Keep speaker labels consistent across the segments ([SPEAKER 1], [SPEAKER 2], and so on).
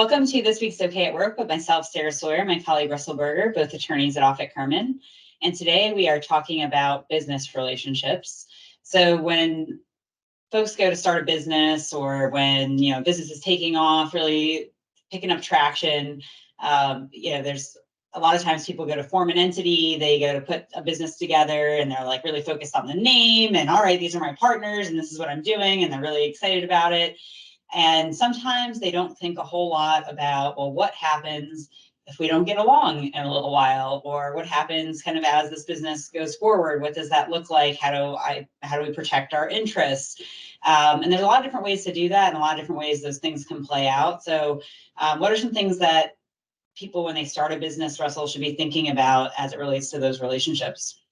[SPEAKER 1] Welcome to this week's OK at Work with myself, Sarah Sawyer, and my colleague, Russell Berger, both attorneys at Offit Kurman. And today we are talking about business relationships. So when folks go to start a business, or when business is taking off, really picking up traction, there's a lot of times people go to form an entity, they go to put a business together, and they're like really focused on the name, and all right, these are my partners, and this is what I'm doing, and they're really excited about it. And sometimes they don't think a whole lot about, well, what happens if we don't get along in a little while, or what happens kind of as this business goes forward? What does that look like? How do we protect our interests? And there's a lot of different ways to do that, and a lot of different ways those things can play out. So what are some things that people, when they start a business, Russell, should be thinking about as it relates to those relationships?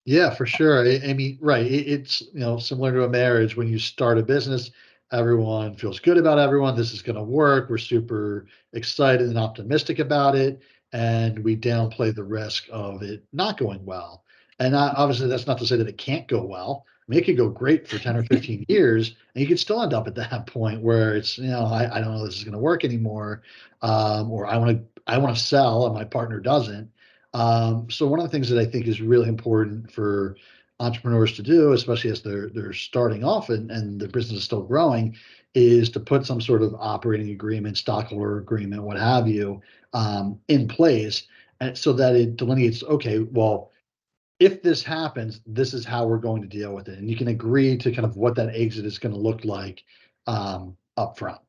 [SPEAKER 2] Yeah, for sure. I mean, right. It's, similar to a marriage. When you start a business, everyone feels good about everyone. This is going to work. We're super excited and optimistic about it. And we downplay the risk of it not going well. And obviously, that's not to say that it can't go well. I mean, it could go great for 10 or 15 years, and you could still end up at that point where it's, I don't know if this is going to work anymore. Or I want to sell and my partner doesn't. So one of the things that I think is really important for entrepreneurs to do, especially as they're starting off and the business is still growing, is to put some sort of operating agreement, stockholder agreement, what have you, in place, and so that it delineates, okay, well, if this happens, this is how we're going to deal with it, and you can agree to kind of what that exit is going to look like up front.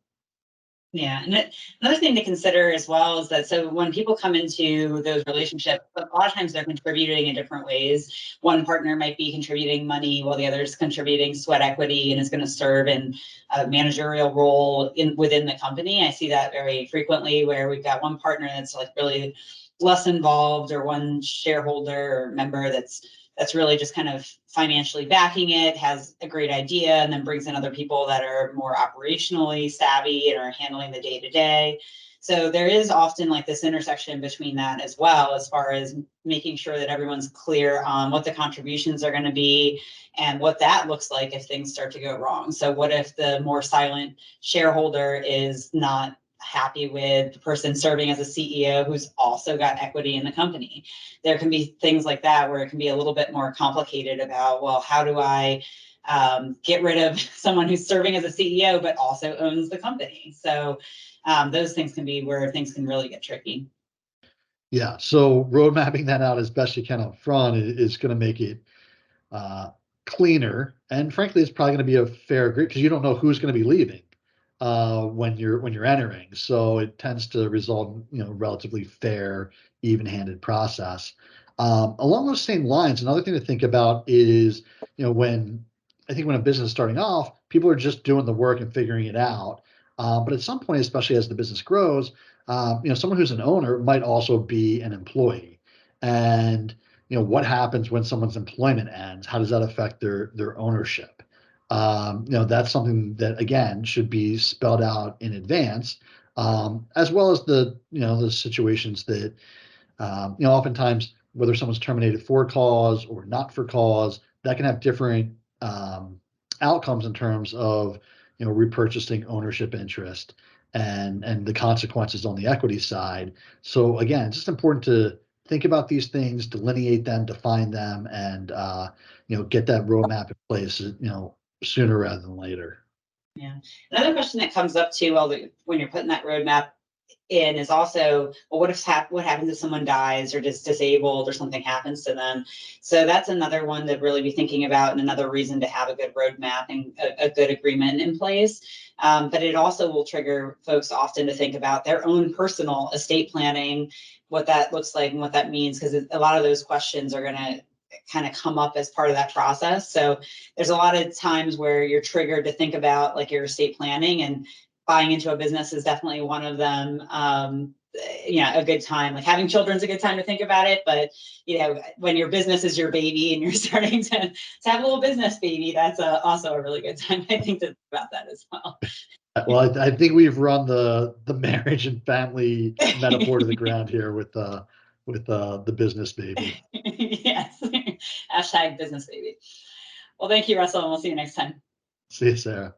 [SPEAKER 1] Yeah, and another thing to consider as well is that, so when people come into those relationships, a lot of times they're contributing in different ways. One partner might be contributing money while the other is contributing sweat equity and is going to serve in a managerial role within the company. I see that very frequently, where we've got one partner that's like really less involved, or one shareholder or member that's really just kind of financially backing it, has a great idea, and then brings in other people that are more operationally savvy and are handling the day-to-day. So there is often like this intersection between that as well, as far as making sure that everyone's clear on what the contributions are going to be and what that looks like if things start to go wrong. So what if the more silent shareholder is not happy with the person serving as a CEO who's also got equity in the company? There can be things like that where it can be a little bit more complicated about, well, how do I get rid of someone who's serving as a CEO but also owns the company? So those things can be where things can really get tricky.
[SPEAKER 2] Yeah, so road mapping that out as best you can up front is going to make it uh, cleaner, and frankly, it's probably going to be a fair agreement because you don't know who's going to be leaving when you're entering. So it tends to result in relatively fair, even-handed process. Along those same lines, another thing to think about is when I think when a business is starting off, people are just doing the work and figuring it out. But at some point, especially as the business grows, someone who's an owner might also be an employee, and what happens when someone's employment ends? How does that affect their ownership? That's something that again should be spelled out in advance, as well as the situations that oftentimes whether someone's terminated for cause or not for cause, that can have different outcomes in terms of repurchasing ownership interest and the consequences on the equity side. So again, it's just important to think about these things, delineate them, define them, and get that roadmap in place, sooner rather than later.
[SPEAKER 1] Yeah. Another question that comes up too, when you're putting that roadmap in, is also, well, what happens if someone dies or just disabled or something happens to them? So that's another one to really be thinking about, and another reason to have a good roadmap and a good agreement in place. But it also will trigger folks often to think about their own personal estate planning, what that looks like and what that means, because a lot of those questions are going to kind of come up as part of that process. So there's a lot of times where you're triggered to think about like your estate planning, and buying into a business is definitely one of them. A good time, like having children's a good time to think about it. But when your business is your baby and you're starting to have a little business baby, that's also a really good time, I think, to think about that as well.
[SPEAKER 2] Well, I think we've run the marriage and family metaphor to the ground here with the business baby.
[SPEAKER 1] Yes. Hashtag business baby. Well, thank you, Russell, and we'll see you next time.
[SPEAKER 2] See you, Sarah.